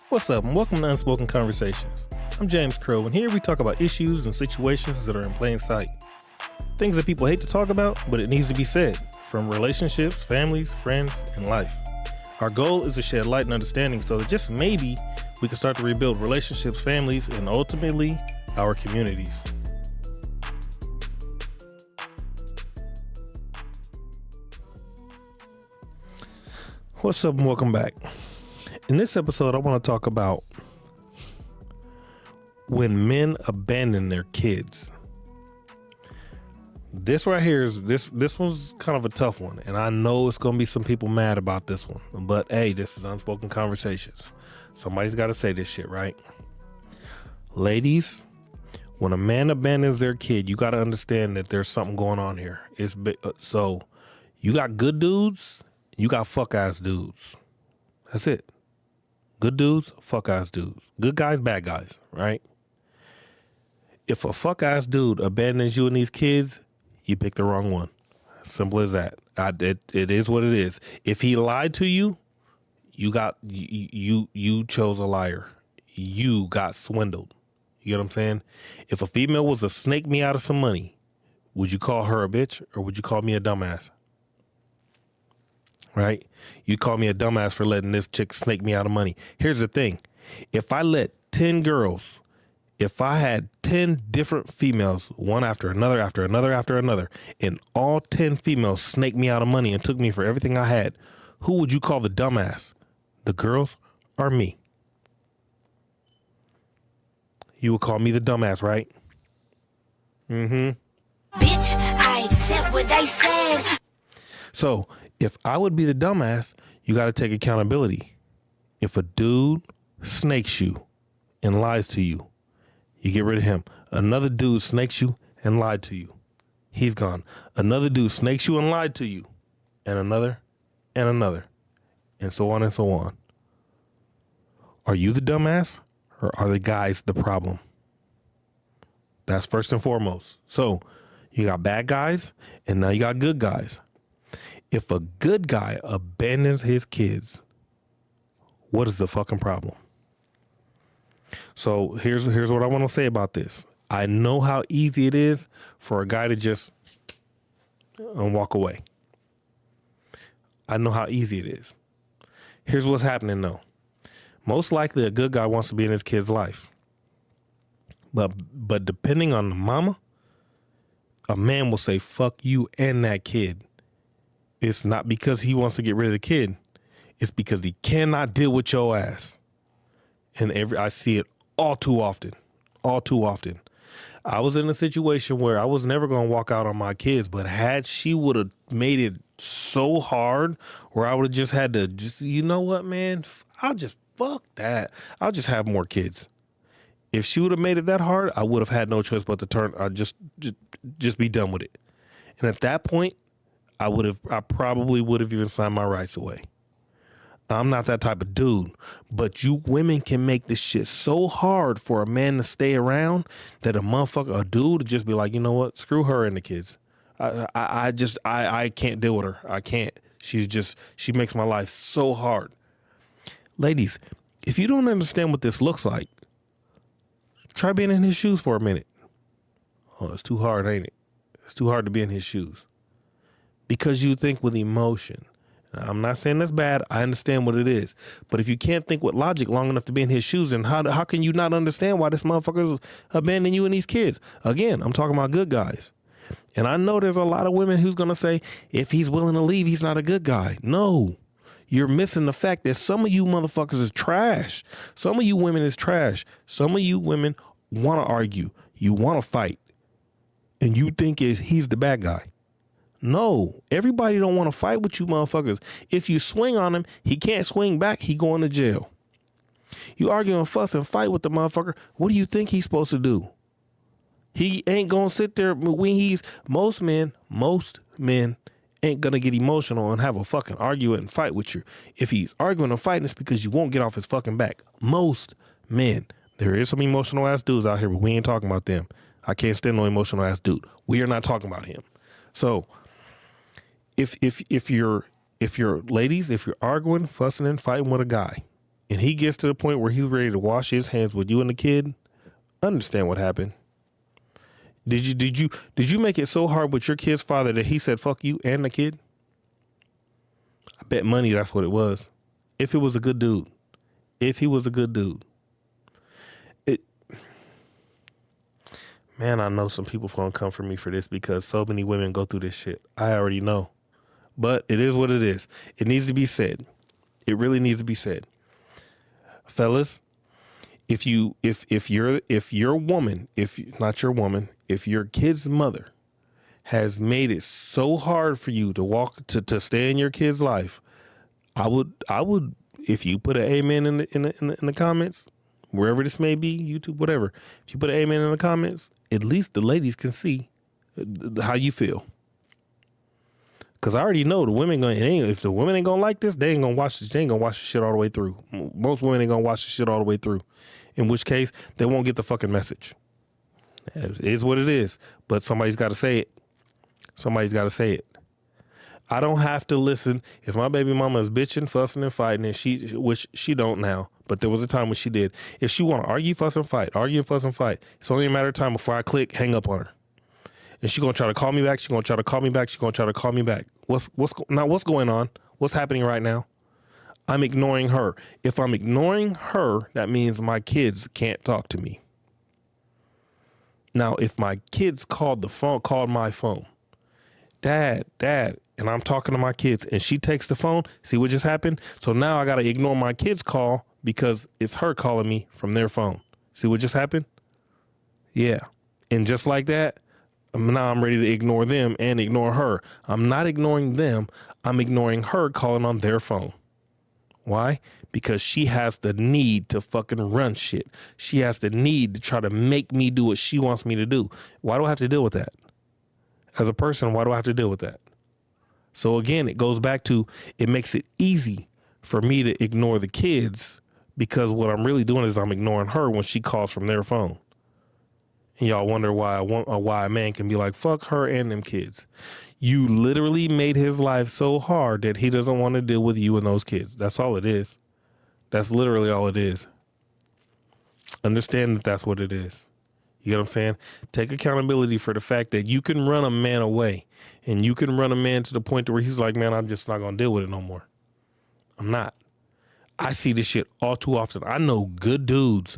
What's up, and welcome to Unspoken Conversations. I'm James Crow, and here we talk about issues and situations that are in plain sight. Things that people hate to talk about, but it needs to be said, from relationships, families, friends, and life. Our goal is to shed light and understanding so that just maybe we can start to rebuild relationships, families, and ultimately, our communities. What's up, and welcome back. In this episode, I want to talk about when men abandon their kids. This right here is this one's kind of a tough one, and I know it's gonna be some people mad about this one. But hey, this is Unspoken Conversations. Somebody's got to say this shit, right? Ladies, when a man abandons their kid, you got to understand that there's something going on here. So you got good dudes, you got fuck ass dudes. That's it. Good dudes, fuck ass dudes. Good guys, bad guys, right? If a fuck ass dude abandons you and these kids, you pick the wrong one. Simple as that. It is what it is. If he lied to you, you chose a liar. You got swindled. You get what I'm saying? If a female was to snake me out of some money, would you call her a bitch or would you call me a dumbass? Right? You call me a dumbass for letting this chick snake me out of money. Here's the thing. If I let 10 girls, if I had 10 different females, one after another, and all 10 females snaked me out of money and took me for everything I had, who would you call the dumbass? The girls or me? You would call me the dumbass, right? Bitch, I said what they said. So, if I would be the dumbass, you got to take accountability. If a dude snakes you and lies to you, you get rid of him. Another dude snakes you and lied to you. He's gone. Another dude snakes you and lied to you. And another, and so on and so on. Are you the dumbass or are the guys the problem? That's first and foremost. So you got bad guys and now you got good guys. If a good guy abandons his kids, what is the fucking problem? So here's what I want to say about this. I know how easy it is for a guy to just walk away. I know how easy it is. Here's what's happening though. Most likely a good guy wants to be in his kid's life. But depending on the mama, a man will say, fuck you and that kid. It's not because he wants to get rid of the kid. It's because he cannot deal with your ass. And I see it all too often. I was in a situation where I was never going to walk out on my kids, but had she would have made it so hard where I would have just had to you know what, man? I'll just fuck that. I'll just have more kids. If she would have made it that hard, I would have had no choice but to turn. Just be done with it. And at that point, I probably would have even signed my rights away. I'm not that type of dude, but you women can make this shit so hard for a man to stay around that a dude would just be like, you know what? Screw her and the kids. I can't deal with her. I can't. She makes my life so hard. Ladies, if you don't understand what this looks like, try being in his shoes for a minute. Oh, it's too hard, ain't it? It's too hard to be in his shoes. Because you think with emotion. Now, I'm not saying that's bad. I understand what it is. But if you can't think with logic long enough to be in his shoes, then how can you not understand why this motherfucker's abandoning you and these kids? Again, I'm talking about good guys. And I know there's a lot of women who's going to say, if he's willing to leave, he's not a good guy. No. You're missing the fact that some of you motherfuckers is trash. Some of you women is trash. Some of you women want to argue. You want to fight. And you think he's the bad guy. No, everybody don't want to fight with you motherfuckers. If you swing on him, he can't swing back. He going to jail. You argue and fuss and fight with the motherfucker. What do you think he's supposed to do? He ain't going to sit there when most men ain't going to get emotional and have a fucking argument and fight with you. If he's arguing and fighting, it's because you won't get off his fucking back. Most men. There is some emotional ass dudes out here, but we ain't talking about them. I can't stand no emotional ass dude. We are not talking about him. So if you're ladies, if you're arguing, fussing and fighting with a guy and he gets to the point where he's ready to wash his hands with you and the kid, understand what happened. Did you make it so hard with your kid's father that he said fuck you and the kid? I bet money that's what it was. If it was a good dude. If he was a good dude. Man, I know some people gonna come for me for this because so many women go through this shit. I already know. But it is what it is. It needs to be said. It really needs to be said. Fellas, if your woman, not your woman, if your kid's mother has made it so hard for you to stay in your kid's life, I would if you put an amen in the comments, wherever this may be, YouTube, whatever. If you put an amen in the comments, at least the ladies can see how you feel. Cause I already know the women if the women ain't gonna like this, they ain't gonna watch this. They ain't gonna watch the shit all the way through. Most women ain't gonna watch the shit all the way through. In which case, they won't get the fucking message. It is what it is. But somebody's got to say it. Somebody's got to say it. I don't have to listen. If my baby mama is bitching, fussing, and fighting, and which she don't now, but there was a time when she did. If she want to argue, fuss, and fight, it's only a matter of time before I hang up on her. And she gonna try to call me back. She gonna try to call me back. What's going on? What's happening right now? I'm ignoring her. If I'm ignoring her, that means my kids can't talk to me. Now, if my kids called my phone, Dad, and I'm talking to my kids, and she takes the phone, see what just happened? So now I got to ignore my kids' call because it's her calling me from their phone. See what just happened? Yeah. And just like that, now I'm ready to ignore them and ignore her. I'm not ignoring them. I'm ignoring her calling on their phone. Why? Because she has the need to fucking run shit. She has the need to try to make me do what she wants me to do. Why do I have to deal with that? As a person, why do I have to deal with that? So again, it goes back to, it makes it easy for me to ignore the kids because what I'm really doing is I'm ignoring her when she calls from their phone. And y'all wonder why a man can be like, fuck her and them kids. You literally made his life so hard that he doesn't want to deal with you and those kids. That's all it is. That's literally all it is. Understand that that's what it is. You get what I'm saying? Take accountability for the fact that you can run a man away, and you can run a man to the point to where he's like, man, I'm just not going to deal with it no more. I'm not. I see this shit all too often. I know good dudes,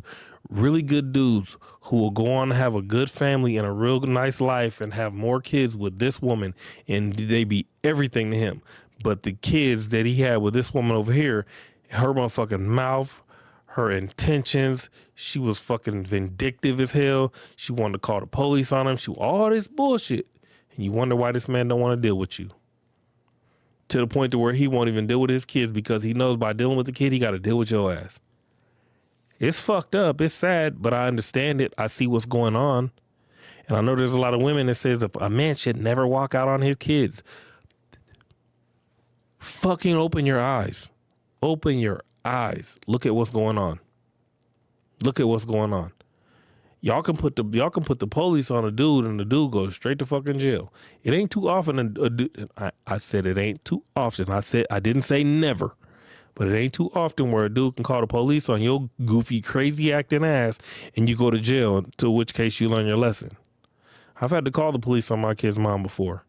really good dudes who will go on to have a good family and a real nice life and have more kids with this woman, and they be everything to him. But the kids that he had with this woman over here, her motherfucking mouth, her intentions, she was fucking vindictive as hell. She wanted to call the police on him. All this bullshit. And you wonder why this man don't want to deal with you. To the point to where he won't even deal with his kids because he knows by dealing with the kid, he got to deal with your ass. It's fucked up. It's sad, but I understand it. I see what's going on. And I know there's a lot of women that says if a man should never walk out on his kids. Fucking open your eyes. Open your eyes. Look at what's going on. Look at what's going on. Y'all can put the police on a dude and the dude goes straight to fucking jail. It ain't too often. I said it ain't too often. I didn't say never, but it ain't too often where a dude can call the police on your goofy, crazy acting ass and you go to jail, to which case you learn your lesson. I've had to call the police on my kid's mom before.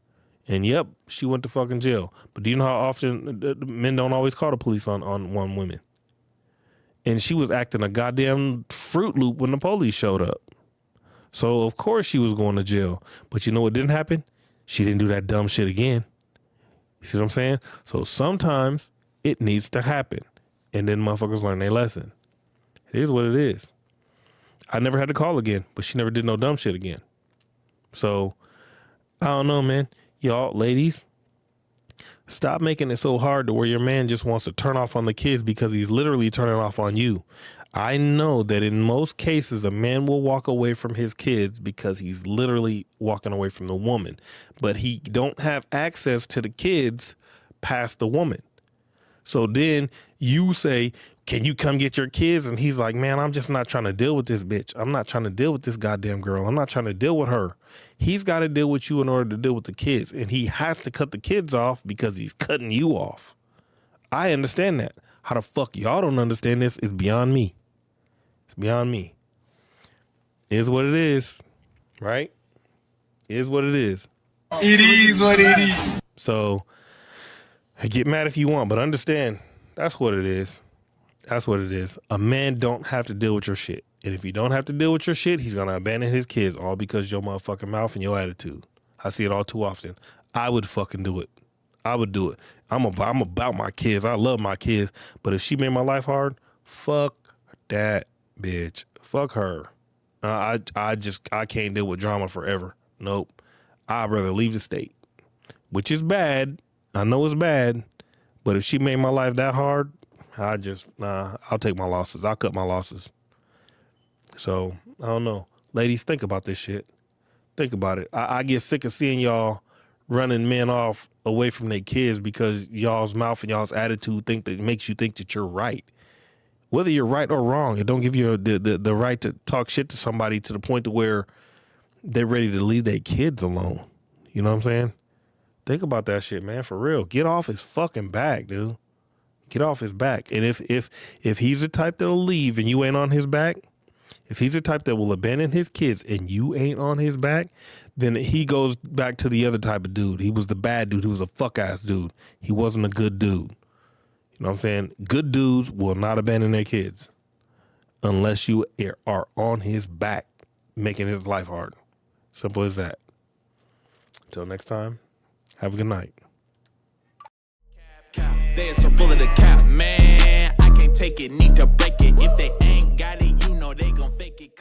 And yep, she went to fucking jail. But do you know how often men don't always call the police on one woman? And she was acting a goddamn Fruit Loop when the police showed up. So, of course, she was going to jail. But you know what didn't happen? She didn't do that dumb shit again. You see what I'm saying? So sometimes it needs to happen. And then motherfuckers learn their lesson. It is what it is. I never had to call again, but she never did no dumb shit again. So, I don't know, man. Y'all, ladies, stop making it so hard to where your man just wants to turn off on the kids because he's literally turning off on you. I know that in most cases, a man will walk away from his kids because he's literally walking away from the woman, but he don't have access to the kids past the woman. So then you say, can you come get your kids? And he's like, man, I'm just not trying to deal with this bitch. I'm not trying to deal with this goddamn girl. I'm not trying to deal with her. He's got to deal with you in order to deal with the kids. And he has to cut the kids off because he's cutting you off. I understand that. How the fuck y'all don't understand this is beyond me. It's beyond me. It is what it is, right? It is what it is. It is what it is. So get mad if you want, but understand that's what it is. That's what it is. A man don't have to deal with your shit. And if you don't have to deal with your shit, he's going to abandon his kids all because of your motherfucking mouth and your attitude. I see it all too often. I would fucking do it. I would do it. I'm about my kids. I love my kids. But if she made my life hard, fuck that bitch. Fuck her. I can't deal with drama forever. Nope. I'd rather leave the state, which is bad. I know it's bad, but if she made my life that hard, I'll take my losses. I'll cut my losses. So I don't know. Ladies, think about this shit. Think about it. I get sick of seeing y'all running men off away from their kids because y'all's mouth and y'all's attitude makes you think that you're right. Whether you're right or wrong, it don't give you the right to talk shit to somebody to the point to where they're ready to leave their kids alone. You know what I'm saying? Think about that shit, man. For real. Get off his fucking back, dude. Get off his back. And if he's the type that'll leave and you ain't on his back, if he's the type that will abandon his kids and you ain't on his back, then he goes back to the other type of dude. He was the bad dude. He was a fuck ass dude. He wasn't a good dude. You know what I'm saying? Good dudes will not abandon their kids unless you are on his back, making his life hard. Simple as that. Until next time, have a good night. They are so full of the cap, man. I can't take it, need to break it. If they ain't got it, you know they gon' fake it.